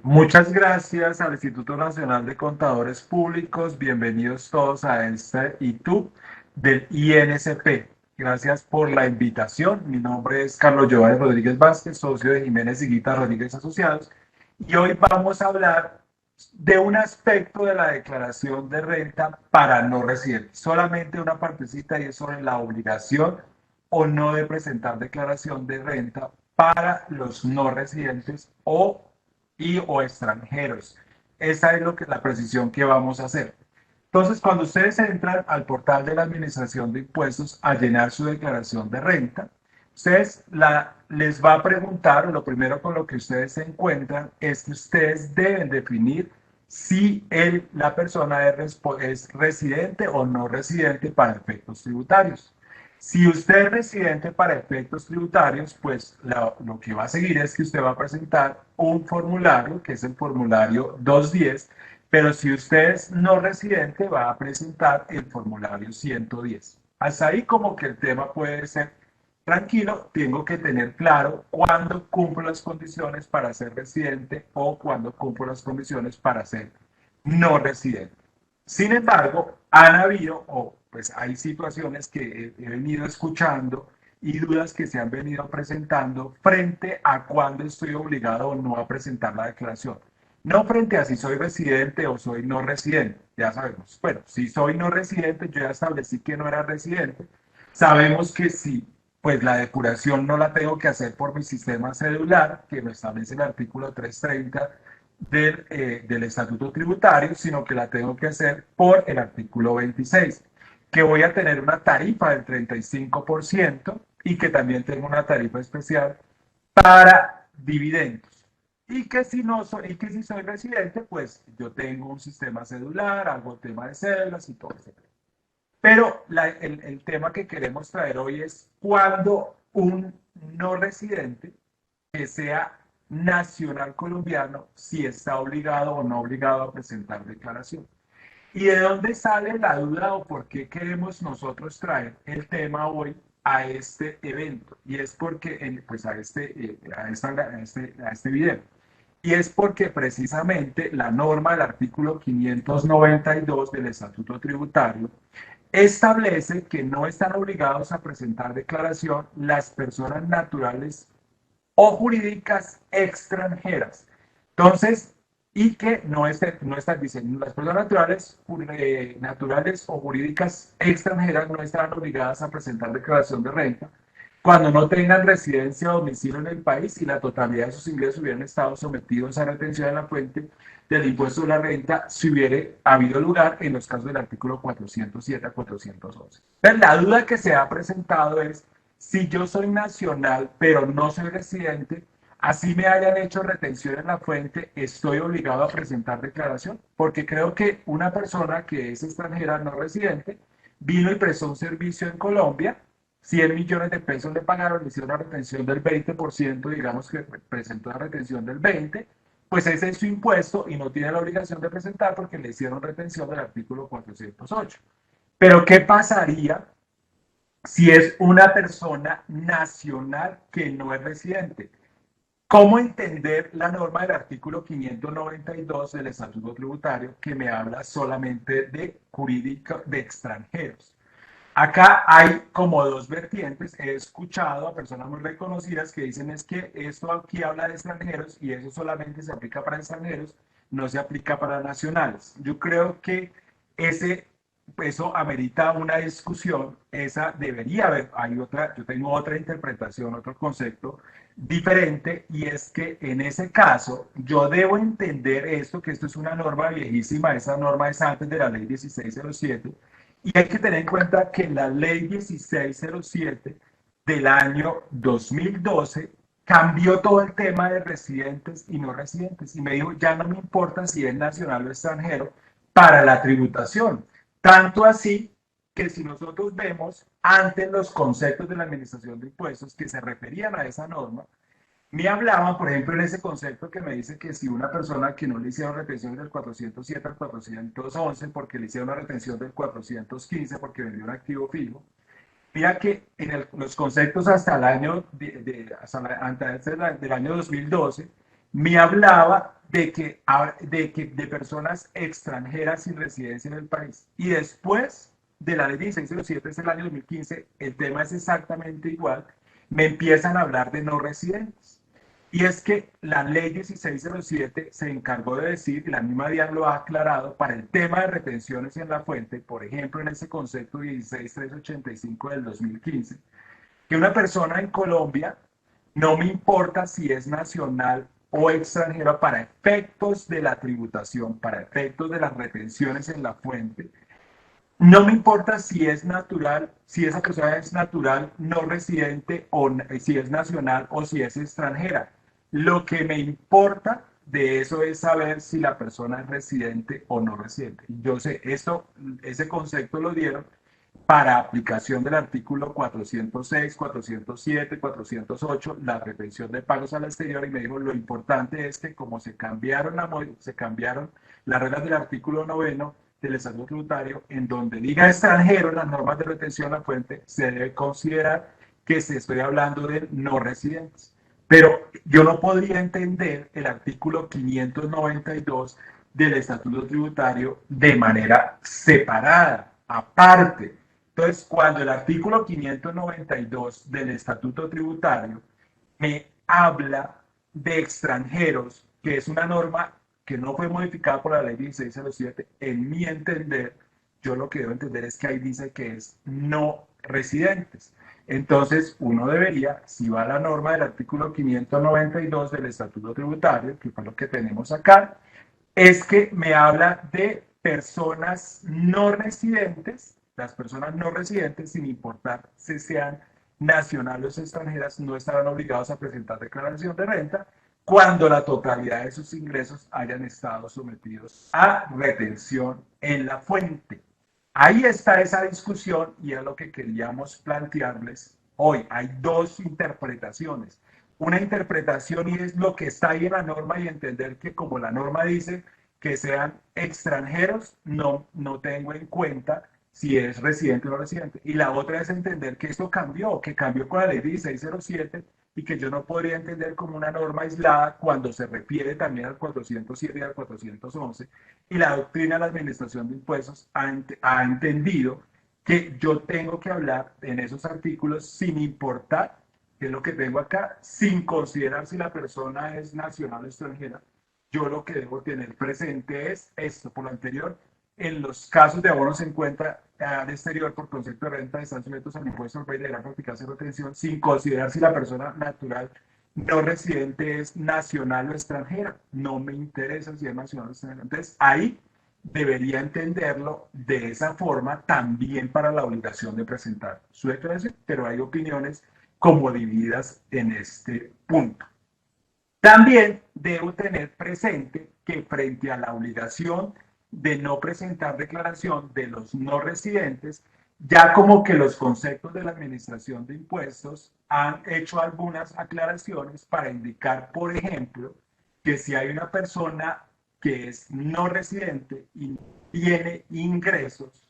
Muchas gracias al Instituto Nacional de Contadores Públicos. Bienvenidos todos a este YouTube del INSP. Gracias por la invitación. Mi nombre es Carlos Giovanni Rodríguez Vázquez, socio de Jiménez Higuita Rodríguez Asociados. Y hoy vamos a hablar de un aspecto de la declaración de renta para no residentes. Solamente una partecita y es sobre la obligación o no de presentar declaración de renta para los no residentes o extranjeros. Esa es la precisión que vamos a hacer. Entonces, cuando ustedes entran al portal de la Administración de Impuestos a llenar su declaración de renta, les va a preguntar, lo primero con lo que ustedes se encuentran es que ustedes deben definir si la persona es residente o no residente para efectos tributarios. Si usted es residente para efectos tributarios, pues lo que va a seguir es que usted va a presentar un formulario, que es el formulario 210, pero si usted es no residente, va a presentar el formulario 110. Hasta ahí como que el tema puede ser tranquilo, tengo que tener claro cuándo cumplo las condiciones para ser residente o cuándo cumplo las condiciones para ser no residente. Sin embargo, han habido, o pues hay situaciones que he venido escuchando y dudas que se han venido presentando frente a cuándo estoy obligado o no a presentar la declaración. No frente a si soy residente o soy no residente, ya sabemos. Bueno, si soy no residente, yo ya establecí que no era residente. Sabemos que si pues la depuración no la tengo que hacer por mi sistema celular, que me establece el artículo 330 del Estatuto Tributario, sino que la tengo que hacer por el artículo 26, que voy a tener una tarifa del 35% y que también tengo una tarifa especial para dividendos. Y que si soy residente, pues yo tengo un sistema celular, hago tema de cédulas y todo eso. Pero el tema que queremos traer hoy es cuando un no residente que sea nacional colombiano, si está obligado o no obligado a presentar declaración. ¿Y de dónde sale la duda o por qué queremos nosotros traer el tema hoy a este evento? Y es porque, pues a este video. Y es porque precisamente la norma del artículo 592 del Estatuto Tributario establece que no están obligados a presentar declaración las personas naturales o jurídicas extranjeras. Entonces, y que no están diciendo, las personas naturales o jurídicas extranjeras no están obligadas a presentar declaración de renta cuando no tengan residencia o domicilio en el país y la totalidad de sus ingresos hubieran estado sometidos a retención en la fuente del impuesto de la renta si hubiera habido lugar en los casos del artículo 407 a 411. Entonces, la duda que se ha presentado es si yo soy nacional pero no soy residente, así me hayan hecho retención en la fuente, estoy obligado a presentar declaración, porque creo que una persona que es extranjera no residente vino y prestó un servicio en Colombia, 100 millones de pesos le pagaron, le hicieron una retención del 20%, digamos que presentó una retención del 20%, pues ese es su impuesto y no tiene la obligación de presentar porque le hicieron retención del artículo 408. Pero ¿qué pasaría si es una persona nacional que no es residente? ¿Cómo entender la norma del artículo 592 del Estatuto Tributario que me habla solamente de jurídico de extranjeros? Acá hay como dos vertientes. He escuchado a personas muy reconocidas que dicen es que esto aquí habla de extranjeros y eso solamente se aplica para extranjeros, no se aplica para nacionales. Yo creo que eso amerita una discusión. Esa debería haber, yo tengo otra interpretación, otro concepto diferente, y es que en ese caso yo debo entender esto, que esto es una norma viejísima, esa norma es antes de la ley 1607. Y hay que tener en cuenta que la ley 1607 del año 2012 cambió todo el tema de residentes y no residentes. Y me dijo, ya no me importa si es nacional o extranjero para la tributación. Tanto así que si nosotros vemos antes los conceptos de la Administración de Impuestos que se referían a esa norma, me hablaban, por ejemplo, en ese concepto que me dice que si una persona que no le hicieron retención del 407 al 411 porque le hicieron una retención del 415 porque vendió un activo fijo, mira que en los conceptos hasta el año, del año 2012 me hablaba de personas extranjeras sin residencia en el país. Y después de la ley 1607, es el año 2015, el tema es exactamente igual, me empiezan a hablar de no residentes. Y es que la ley 1607 se encargó de decir, y la misma DIAN lo ha aclarado, para el tema de retenciones en la fuente, por ejemplo, en ese concepto 16385 del 2015, que una persona en Colombia, no me importa si es nacional o extranjera, para efectos de la tributación, para efectos de las retenciones en la fuente, no me importa si es natural, si esa persona es natural, no residente, o si es nacional o si es extranjera. Lo que me importa de eso es saber si la persona es residente o no residente. Yo sé, ese concepto lo dieron para aplicación del artículo 406, 407, 408, la retención de pagos al exterior, y me dijo, lo importante es que como se cambiaron las reglas del artículo 9 del Estatuto Tributario, en donde diga extranjero en las normas de retención a la fuente, se debe considerar que se estoy hablando de no residentes. Pero yo no podría entender el artículo 592 del Estatuto Tributario de manera separada, aparte. Entonces, cuando el artículo 592 del Estatuto Tributario me habla de extranjeros, que es una norma que no fue modificada por la ley 1607, en mi entender, yo lo que debo entender es que ahí dice que es no residentes. Entonces, uno debería, si va a la norma del artículo 592 del Estatuto Tributario, que fue lo que tenemos acá, es que me habla de personas no residentes, las personas no residentes, sin importar si sean nacionales o extranjeras, no estarán obligados a presentar declaración de renta cuando la totalidad de sus ingresos hayan estado sometidos a retención en la fuente. Ahí está esa discusión y es lo que queríamos plantearles hoy. Hay dos interpretaciones. Una interpretación y es lo que está ahí en la norma, y entender que como la norma dice que sean extranjeros, no tengo en cuenta si es residente o no residente. Y la otra es entender que esto cambió, que cambió con la ley 1607, y que yo no podría entender como una norma aislada cuando se refiere también al 407 y al 411. Y la doctrina de la Administración de Impuestos ha entendido que yo tengo que hablar en esos artículos sin importar, que es lo que tengo acá, sin considerar si la persona es nacional o extranjera. Yo lo que debo tener presente es esto. Por lo anterior, en los casos de abonos en cuenta al exterior por concepto de renta, están sujetos al impuesto al país de gran practicarse retención, sin considerar si la persona natural no residente es nacional o extranjera. No me interesa si es nacional o extranjera. Entonces, ahí debería entenderlo de esa forma también para la obligación de presentar su declaración, pero hay opiniones como divididas en este punto. También debo tener presente que frente a la obligación de no presentar declaración de los no residentes, ya como que los conceptos de la Administración de Impuestos han hecho algunas aclaraciones para indicar, por ejemplo, que si hay una persona que es no residente y tiene ingresos,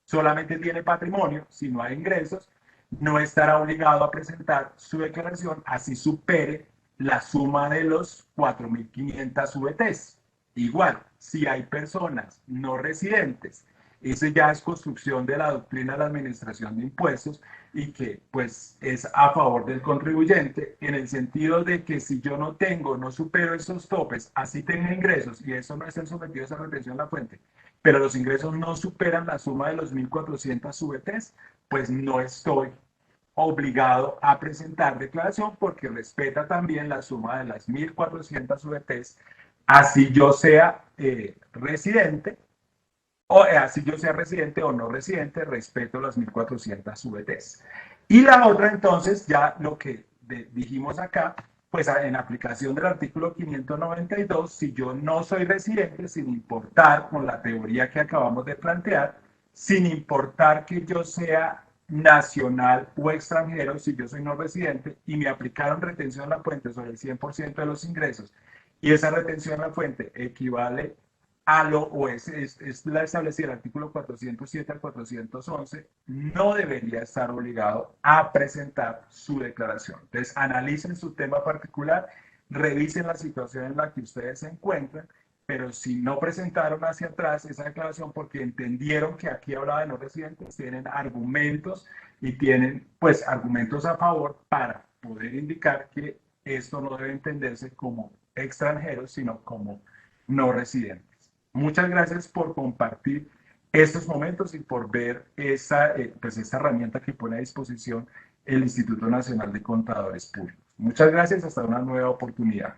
solamente tiene patrimonio, si no hay ingresos, no estará obligado a presentar su declaración, así supere la suma de los 4.500 VTs. Igual, si hay personas no residentes, eso ya es construcción de la doctrina de la Administración de Impuestos, y que pues es a favor del contribuyente, en el sentido de que si yo no supero esos topes, así tenga ingresos y eso no estén sometidos a retención en la fuente, pero los ingresos no superan la suma de los 1.400 VTs, pues no estoy obligado a presentar declaración, porque respeta también la suma de las 1.400 VTs, así yo sea residente, o así yo sea residente o no residente, respeto las 1.400 VTs. Y la otra, entonces, ya lo que dijimos acá, pues en aplicación del artículo 592, si yo no soy residente, sin importar con la teoría que acabamos de plantear, sin importar que yo sea nacional o extranjero, si yo soy no residente y me aplicaron retención a la fuente sobre el 100% de los ingresos, y esa retención a la fuente equivale a lo, o es la establecida el artículo 407 al 411, no debería estar obligado a presentar su declaración. Entonces, analicen su tema particular revisen la situación en la que ustedes se encuentran, pero si no presentaron hacia atrás esa declaración porque entendieron que aquí hablaba de no residentes, tienen argumentos y tienen pues argumentos a favor para poder indicar que esto no debe entenderse como extranjeros, sino como no residentes. Muchas gracias por compartir estos momentos y por ver pues esta herramienta que pone a disposición el Instituto Nacional de Contadores Públicos. Muchas gracias, hasta una nueva oportunidad.